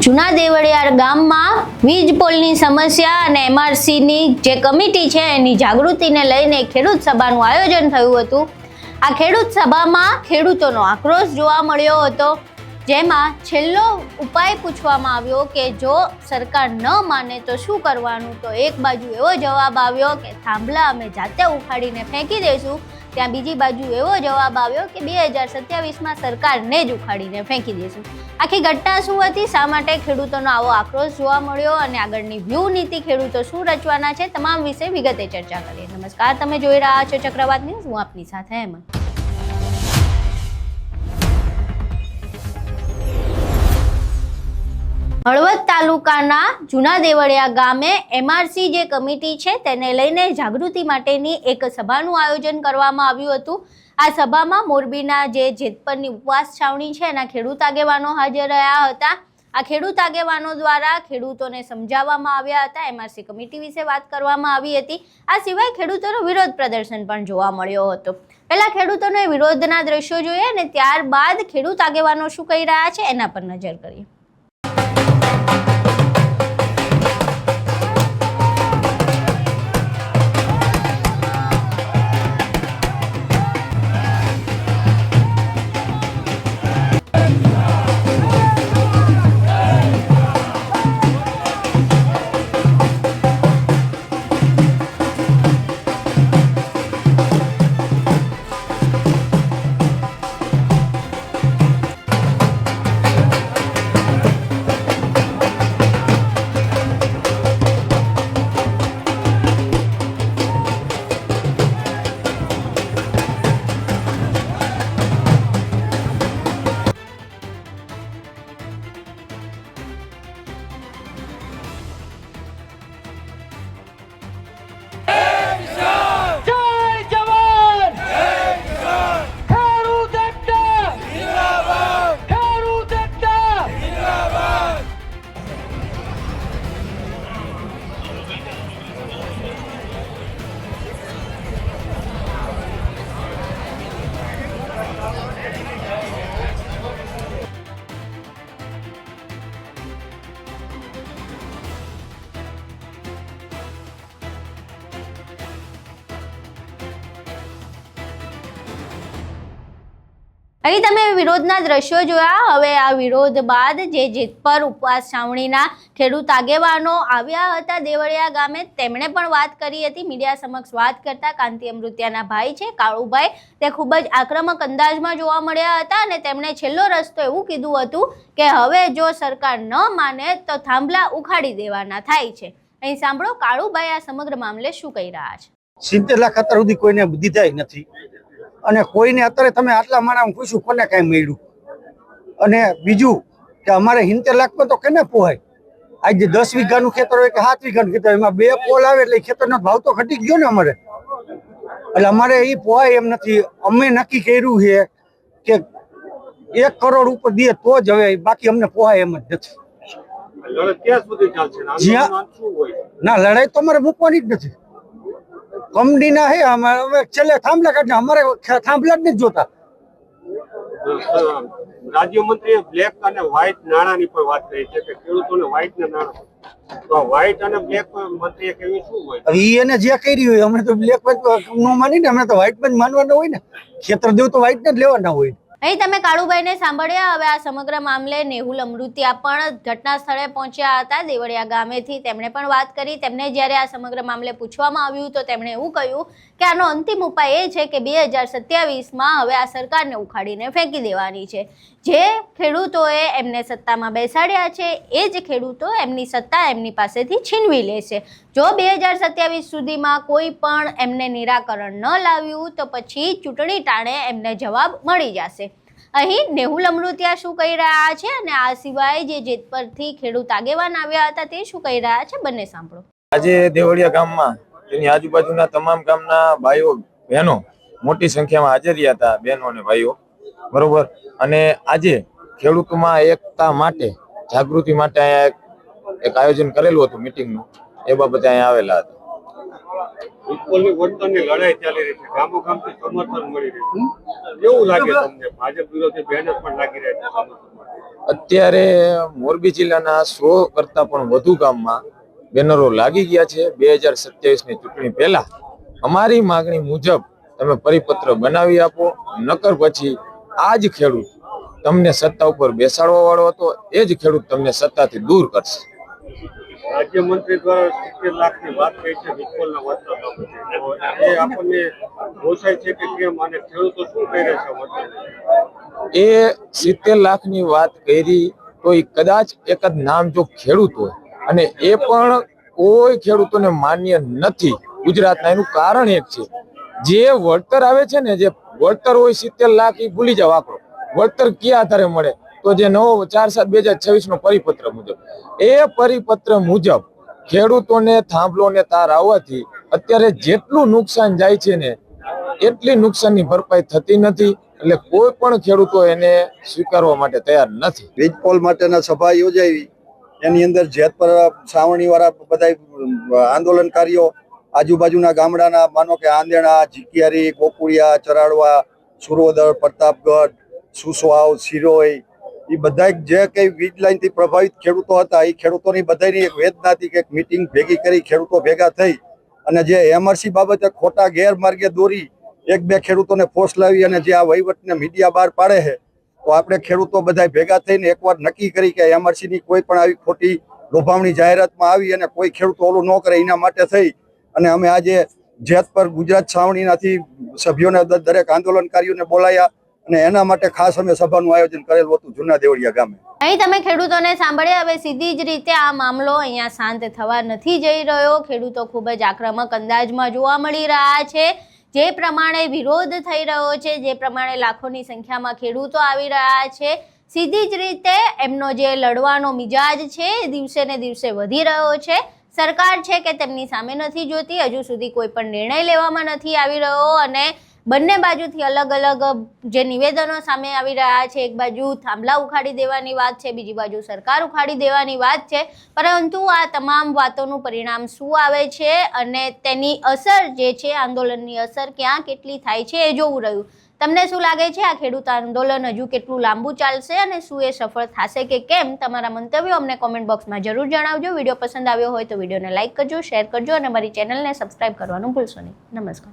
જૂના દેવળિયાર ગામમાં વીજ પોલની સમસ્યા અને એમઆરસીની જે કમિટી છે એની જાગૃતિને લઈને ખેડૂત સભાનું આયોજન થયું હતું। આ ખેડૂત સભામાં ખેડૂતોનો આક્રોશ જોવા મળ્યો હતો, જેમાં છેલ્લો ઉપાય પૂછવામાં આવ્યો કે જો સરકાર ન માને તો શું કરવાનું। તો એક બાજુ એવો જવાબ આવ્યો કે થાંભલા અમે જાતે ઉખાડીને ફેંકી દઈશું, ત્યાં બીજી બાજુ એવો જવાબ આવ્યો કે 2027માં સરકારને જ ઉખાડીને ફેંકી દઈશું। આખી ઘટના શું હતી, શા માટે ખેડૂતોનો આવો આક્રોશ જોવા મળ્યો અને આગળની વ્યૂહ નીતિ ખેડૂતો શું રચવાના છે, તમામ વિશે વિગતે ચર્ચા કરીએ। નમસ્કાર, તમે જોઈ રહ્યા છો ચક્રવાત ન્યૂઝ, હું આપની સાથે હેમંત। હળવદ તાલુકાના જૂના દેવળિયા ગામે એમઆરસી જે કમિટી છે તેને લઈને જાગૃતિ માટેની એક સભાનું આયોજન કરવામાં આવ્યું હતું। આ સભામાં મોરબીના જે જેતપરની ઉપવાસ છાવણી છે એના ખેડૂત આગેવાનો હાજર રહ્યા હતા। આ ખેડૂત આગેવાનો દ્વારા ખેડૂતોને સમજાવવામાં આવ્યા હતા, એમઆરસી કમિટી વિશે વાત કરવામાં આવી હતી। આ સિવાય ખેડૂતોનો વિરોધ પ્રદર્શન પણ જોવા મળ્યો હતો। પહેલા ખેડૂતોને વિરોધના દ્રશ્યો જોઈએ અને ત્યારબાદ ખેડૂત આગેવાનો શું કહી રહ્યા છે એના પર નજર કરીએ। અહીં તમે વિરોધના દ્રશ્યો જોયા। હવે આ વિરોધ બાદ જે જેતપર ઉપવાસ છાવણીના ખેડૂત આગેવાનો આવ્યા હતા દેવળિયા ગામે, તેમણે પણ વાત કરી હતી। મીડિયા સમક્ષ વાત કરતા કાંતિ અમૃતિયાના ભાઈ છે કાળુભાઈ, તે ખૂબ જ આક્રમક અંદાજમાં જોવા મળ્યા હતા અને તેમણે છેલ્લો રસ્તો એવું કીધું હતું કે હવે જો સરકાર ન માને તો થાંભલા ઉખાડી દેવાના થાય છે। અહીં સાંભળો કાળુભાઈ આ સમગ્ર મામલે શું કહી રહ્યા છે। 70 લાખ અત્યાર સુધી કોઈને દીધા નથી અને કોઈને અત્યારે તમે આટલા માણસ પૂછ્યું કોને કાંઈ મળ્યું। અને બીજું કે અમારે 70 લાખમાં તો કેને પોહાય। આજે 10 વીઘાનું ખેતર હોય કે 7 વીઘાનું ખેતર હોય, એમાં 2 પોલ આવે એટલે ખેતરનો ભાવ તો ઘટી ગયો ને અમારે। એટલે અમારે એ પોહાય એમ નથી। અમે નક્કી કર્યું છે કે 1 કરોડ ઉપર દે તો જ હવે, બાકી અમને પોહાય એમ જ નથી। ના, લડાઈ તો અમારે મૂકવાની જ નથી। કંપનીના હે અમારે છેલ્લે થાંભલા કાઢને, અમારે થાંભલા જ નથી જોતા। રાજ્યમંત્રીએ બ્લેક અને વ્હાઇટ નાણાંની પણ વાત કરી છે કે ખેડૂતોને વ્હાઇટ ના નાણાં, તો વ્હાઇટ અને બ્લેક મંત્રીએ કહ્યું શું હોય? હવે એને જે કર્યું હોય, અમે તો બ્લેક નો માનીને, અમે તો વ્હાઇટ જ માનવાના હોય ને। ખેતર દેવું તો વ્હાઇટ જ લેવાના હોય। અહીં તમે કાળુભાઈને સાંભળ્યા। હવે આ સમગ્ર મામલે નેહુલ અમૃતિયા પણ ઘટના સ્થળે પહોંચ્યા હતા દેવળિયા ગામેથી, તેમણે પણ વાત કરી। તેમને જ્યારે આ સમગ્ર મામલે પૂછવામાં આવ્યું તો તેમણે એવું કહ્યું કે આનો અંતિમ ઉપાય એ છે કે 2027માં હવે આ સરકારને ઉખાડીને ફેંકી દેવાની છે। જે ખેડૂતોએ એમને સત્તામાં બેસાડ્યા છે એ જ ખેડૂતો એમની સત્તા એમની પાસેથી છીનવી લેશે। જો 2027 સુધીમાં કોઈ પણ એમને નિરાકરણ ન લાવ્યું તો પછી ચૂંટણી ટાણે એમને જવાબ મળી જશે। અહીં નેહુલ અમૃતિયા શું કહી રહ્યા છે અને આ સિવાય જે જેતપરથી ખેડૂત આગેવાન આવ્યા હતા તે શું કહી રહ્યા છે, બંને સાંભળો। આજે દેવળિયા ગામમાં તેની આજુબાજુના તમામ ગામના ભાઈઓ બહેનો મોટી સંખ્યામાં હાજર રહ્યા હતા, બહેનો અને ભાઈઓ, બરોબર। અને આજે ખેડૂતોમાં એકતા માટે, જાગૃતિ માટે અહીંયા એક આયોજન કરેલું હતું મીટિંગનું, એ બાબતે અહીંયા આવેલા હતા। વિપુલની વર્તનની લડાઈ ચાલી રહી છે, ગામો ગામથી સમર્થન મળી રહ્યું છે, કેવું લાગે તમને? ભાજપ વિરોધી બેનર પણ લાગી રહ્યા છે? અત્યારે મોરબી જિલ્લાના 100 કરતા પણ વધુ ગામમાં બેનરો લાગી ગયા છે. 2027ની ચૂંટણી પહેલા અમારી માગણી મુજબ તમે પરિપત્ર બનાવી આપો, નકર પછી આ જ ખેડૂત તમને સત્તા ઉપર બેસાડવા વાળો હતો એ જ ખેડૂત તમને સત્તાથી દૂર કરશે. રાજ્યમંત્રી દ્વારા 70 લાખની વાત થઈ છે વિજપોલના વળતર બાબતે. તો એ આપણને પોસાય છે કે કેમ, અને ખેડૂતો શું કહી રહ્યા છે વળતર? એ 70 લાખની વાત કરી તો એ કદાચ એક જ નામ જો ખેડૂત હોય, અને એ પણ કોઈ ખેડૂતોને માન્ય નથી ગુજરાતના. એનું કારણ એક છે, જે વળતર આવે છે ને, જે વળતર હોય 70 લાખ, એ ભૂલી જાવ આંકડો. વળતર કયા આધારે મળે? તો જે નવો 4/7/2026નો પરિપત્ર મુજબ, એ પરિપત્ર મુજબ ખેડૂતોને થાંભલો ને તાર આવવાથી અત્યારે જેટલું નુકસાન જાય છે ને, એટલી નુકસાનની ભરપાઈ થતી નથી. એટલે કોઈ પણ ખેડૂતો એને સ્વીકારવા માટે તૈયાર નથી. વીજપોલ માટેના સભા યોજાઈ, એની અંદર જેતપર સાવણી વાળા બધા આંદોલનકારીઓ આજુબાજુના ગામડાના, માનો કે આંદેણા, જીકિયારી, ગોકુળિયા, ચરાડવા, સુરોદર, પ્રતાપગઢ, સુસવાવ, સિરોઈ, એ બધા જે કઈ વીજ લાઈનથી પ્રભાવિત ખેડૂતો હતા, એ ખેડૂતોની બધાની એક વેદના હતી કે એક મિટિંગ ભેગી કરી ખેડૂતો ભેગા થઈ અને જે એમઆરસી બાબતે ખોટા ગેરમાર્ગે દોરી 1-2 ખેડૂતોને ફોર્સ લાવી અને જે આ વહીવટને મીડિયા બહાર પાડે છે, તો આપણે ખેડૂતો બધા ભેગા થઈને એકવાર નક્કી કરી કે એમઆરસીની કોઈ પણ આવી ખોટી લોભામણી જાહેરાતમાં આવી અને કોઈ ખેડૂતો ઓલું ન કરે, એના માટે થઈ અને અમે આજે જેતપર ગુજરાત છાવણીનાથી સભ્યોને, દરેક આંદોલનકારીઓને બોલાયા અને એના માટે ખાસ અમે સભાનું આયોજન કરેલું હતું જૂના દેવળિયા ગામે. અહીં તમે ખેડૂતોને સાંભળ્યા. હવે સીધી જ રીતે આ મામલો અહીંયા શાંત થવા નથી જઈ રહ્યો. ખેડૂતો ખૂબ જ આક્રમક અંદાજમાં જોવા મળી રહ્યા છે. જે પ્રમાણે વિરોધ થઈ રહ્યો છે, જે પ્રમાણે લાખોની સંખ્યામાં ખેડૂતો આવી રહ્યા છે, સીધી જ રીતે એમનો જે લડવાનો મિજાજ છે દિવસે ને દિવસે વધી રહ્યો છે. સરકાર છે કે તેમની સામે નથી જોતી, હજુ સુધી કોઈ પણ નિર્ણય લેવામાં નથી આવી રહ્યો અને બંને બાજુથી અલગ અલગ જે નિવેદનો સામે આવી રહ્યા છે. એક બાજુ થાંભલા ઉખાડી દેવાની વાત છે, બીજી બાજુ સરકાર ઉખાડી દેવાની વાત છે. પરંતુ આ તમામ વાતોનું પરિણામ શું આવે છે અને તેની અસર જે છે, આંદોલનની અસર ક્યાં કેટલી થાય છે, એ જોવું રહ્યું. તમને શું લાગે છે, આ ખેડૂત આંદોલન હજુ કેટલું લાંબુ ચાલશે અને શું એ સફળ થશે કે કેમ? તમારા મંતવ્યો અમને કોમેન્ટ બોક્સમાં જરૂર જણાવજો. વિડીયો પસંદ આવ્યો હોય તો વિડીયોને લાઇક કરજો, શેર કરજો અને મારી ચેનલને સબસ્ક્રાઇબ કરવાનું ભૂલશો નહીં. નમસ્કાર.